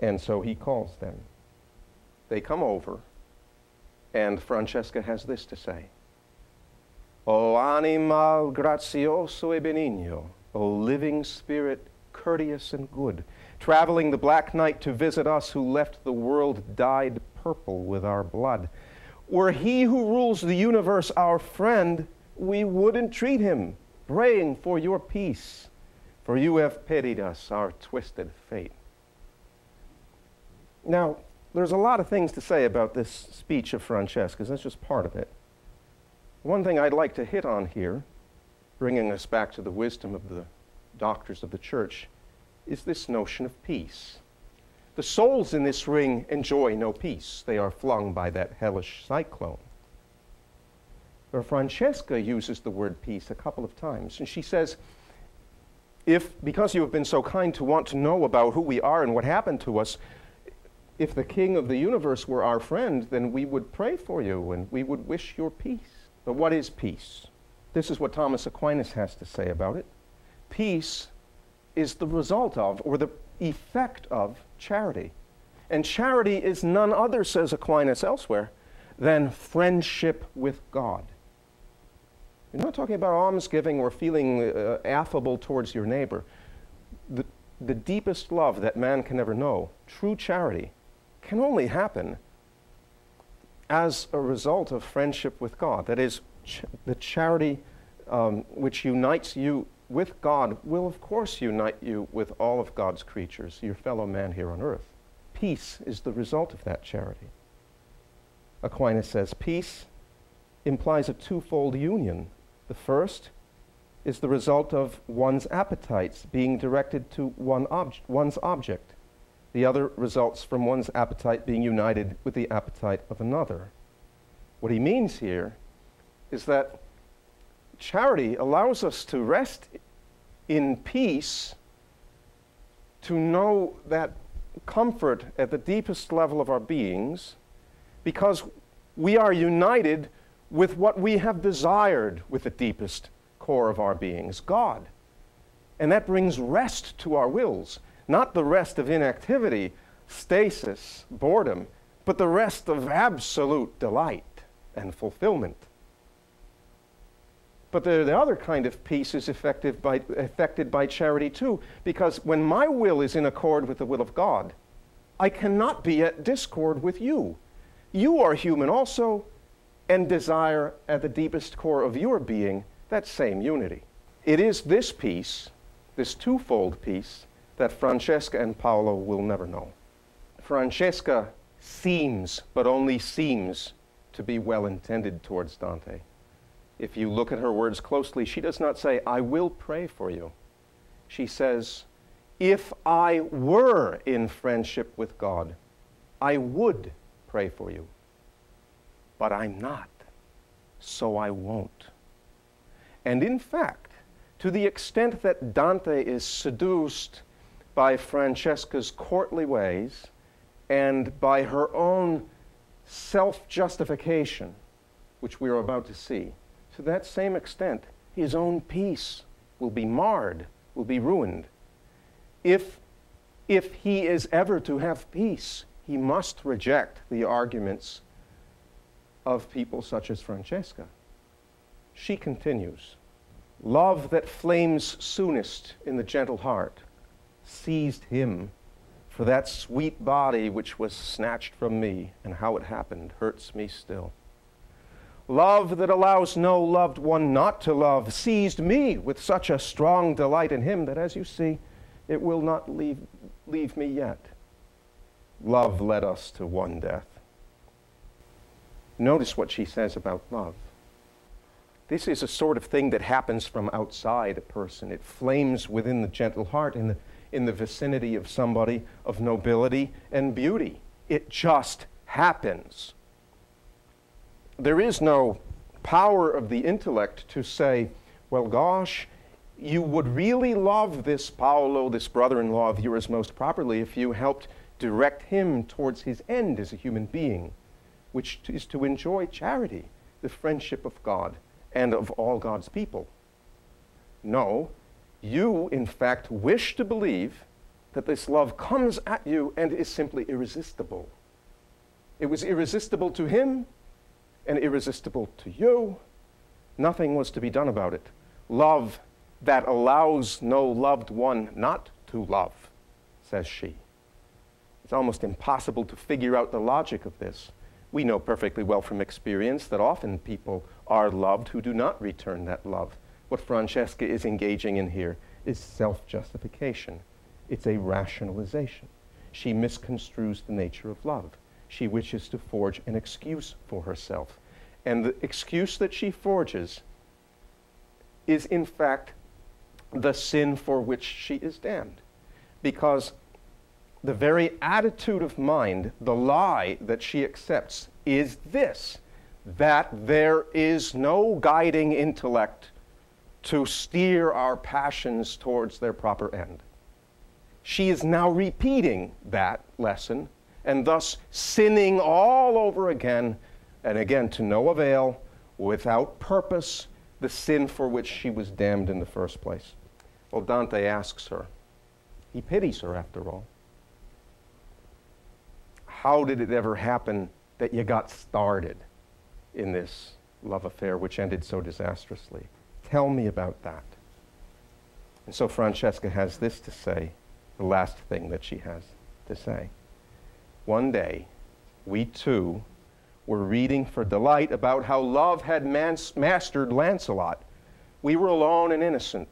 And so he calls them. They come over, and Francesca has this to say. O animal grazioso e benigno, O living spirit, courteous and good, traveling the black night to visit us who left the world dyed purple with our blood. Were he who rules the universe our friend, we would entreat him, praying for your peace, for you have pitied us, our twisted fate. Now, there's a lot of things to say about this speech of Francesca's. That's just part of it. One thing I'd like to hit on here, bringing us back to the wisdom of the doctors of the church, is this notion of peace. The souls in this ring enjoy no peace. They are flung by that hellish cyclone. But Francesca uses the word peace a couple of times, and she says, because you have been so kind to want to know about who we are and what happened to us, if the King of the universe were our friend, then we would pray for you and we would wish your peace. But what is peace? This is what Thomas Aquinas has to say about it. Peace is the result of, or the effect of, charity. And charity is none other, says Aquinas elsewhere, than friendship with God. You're not talking about almsgiving or feeling affable towards your neighbor. The deepest love that man can ever know, true charity, can only happen as a result of friendship with God. That is, the charity which unites you with God will, of course, unite you with all of God's creatures, your fellow man here on earth. Peace is the result of that charity. Aquinas says peace implies a twofold union. The first is the result of one's appetites being directed to one's object. The other results from one's appetite being united with the appetite of another. What he means here is that charity allows us to rest in peace, to know that comfort at the deepest level of our beings, because we are united with what we have desired with the deepest core of our beings, God. And that brings rest to our wills, not the rest of inactivity, stasis, boredom, but the rest of absolute delight and fulfillment. But the other kind of peace is affected by charity too, because when my will is in accord with the will of God, I cannot be at discord with you. You are human also, and desire at the deepest core of your being that same unity. It is this peace, this twofold peace, that Francesca and Paolo will never know. Francesca seems, but only seems, to be well intended towards Dante. If you look at her words closely, she does not say, I will pray for you. She says, if I were in friendship with God, I would pray for you. But I'm not, so I won't. And in fact, to the extent that Dante is seduced by Francesca's courtly ways and by her own self-justification, which we are about to see, to that same extent, his own peace will be marred, will be ruined. If he is ever to have peace, he must reject the arguments of people such as Francesca. She continues, love that flames soonest in the gentle heart seized him, for that sweet body which was snatched from me, and how it happened hurts me still. Love that allows no loved one not to love seized me with such a strong delight in him that, as you see, it will not leave me yet. Love led us to one death. Notice what she says about love. This is a sort of thing that happens from outside a person. It flames within the gentle heart in the vicinity of somebody of nobility and beauty. It just happens. There is no power of the intellect to say, well, gosh, you would really love this Paolo, this brother-in-law of yours most properly if you helped direct him towards his end as a human being, which is to enjoy charity, the friendship of God and of all God's people. No, you, in fact, wish to believe that this love comes at you and is simply irresistible. It was irresistible to him and irresistible to you. Nothing was to be done about it. Love that allows no loved one not to love, says she. It's almost impossible to figure out the logic of this. We know perfectly well from experience that often people are loved who do not return that love. What Francesca is engaging in here is self-justification. It's a rationalization. She misconstrues the nature of love. She wishes to forge an excuse for herself. And the excuse that she forges is, in fact, the sin for which she is damned. Because the very attitude of mind, the lie that she accepts, is this, that there is no guiding intellect to steer our passions towards their proper end. She is now repeating that lesson and thus sinning all over again and again to no avail, without purpose, the sin for which she was damned in the first place. Well, Dante asks her, he pities her after all, how did it ever happen that you got started in this love affair which ended so disastrously? Tell me about that. And so Francesca has this to say, the last thing that she has to say. One day, we two were reading for delight about how love had mastered Lancelot. We were alone and innocent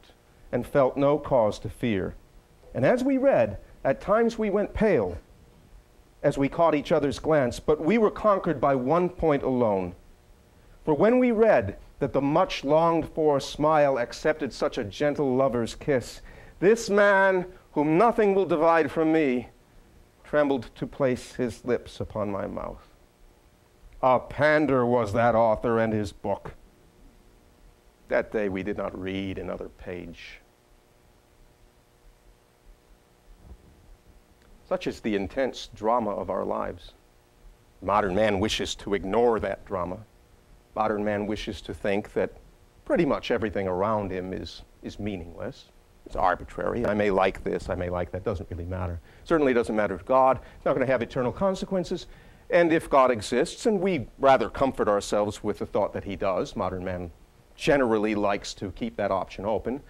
and felt no cause to fear. And as we read, at times we went pale as we caught each other's glance, but we were conquered by one point alone. For when we read that the much longed-for smile accepted such a gentle lover's kiss, this man, whom nothing will divide from me, trembled to place his lips upon my mouth. A pander was that author and his book. That day we did not read another page. Such is the intense drama of our lives. Modern man wishes to ignore that drama. Modern man wishes to think that pretty much everything around him is meaningless. It's arbitrary. I may like this, I may like that. Doesn't really matter. Certainly doesn't matter to God. It's not going to have eternal consequences. And if God exists, and we rather comfort ourselves with the thought that he does, modern man generally likes to keep that option open,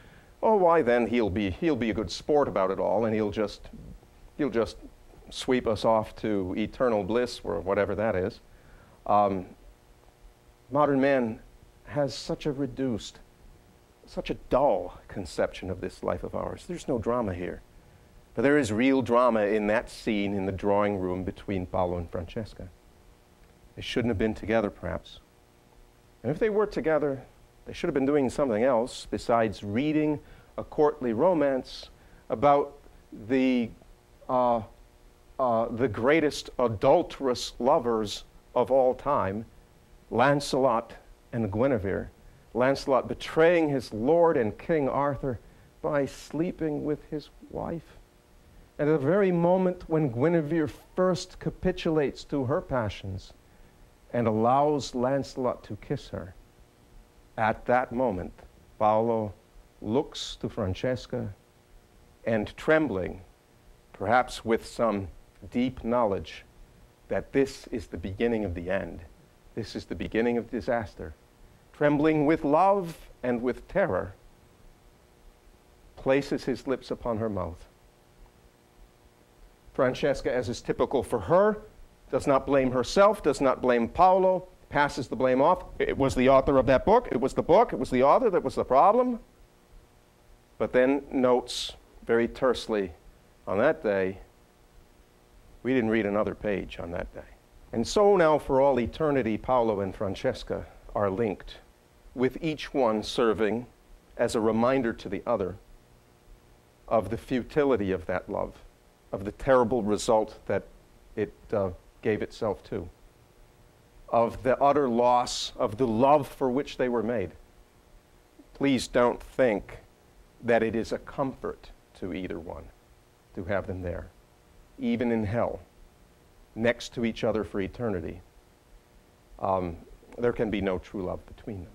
oh, why then he'll be a good sport about it all, and he'll just sweep us off to eternal bliss, or whatever that is. Modern man has such a reduced, such a dull conception of this life of ours. There's no drama here. But there is real drama in that scene in the drawing room between Paolo and Francesca. They shouldn't have been together, perhaps. And if they were together, they should have been doing something else besides reading a courtly romance about the greatest adulterous lovers of all time, Lancelot and Guinevere. Lancelot betraying his lord and King Arthur by sleeping with his wife. At the very moment when Guinevere first capitulates to her passions and allows Lancelot to kiss her, at that moment, Paolo looks to Francesca and, trembling, perhaps with some deep knowledge that this is the beginning of the end, this is the beginning of disaster, trembling with love and with terror, places his lips upon her mouth. Francesca, as is typical for her, does not blame herself, does not blame Paolo, passes the blame off. It was the author of that book, it was the book, it was the author that was the problem. But then notes very tersely, on that day, we didn't read another page on that day. And so now for all eternity, Paolo and Francesca are linked, with each one serving as a reminder to the other of the futility of that love, of the terrible result that it gave itself to, of the utter loss of the love for which they were made. Please don't think that it is a comfort to either one to have them there, even in hell, next to each other for eternity. There can be no true love between them.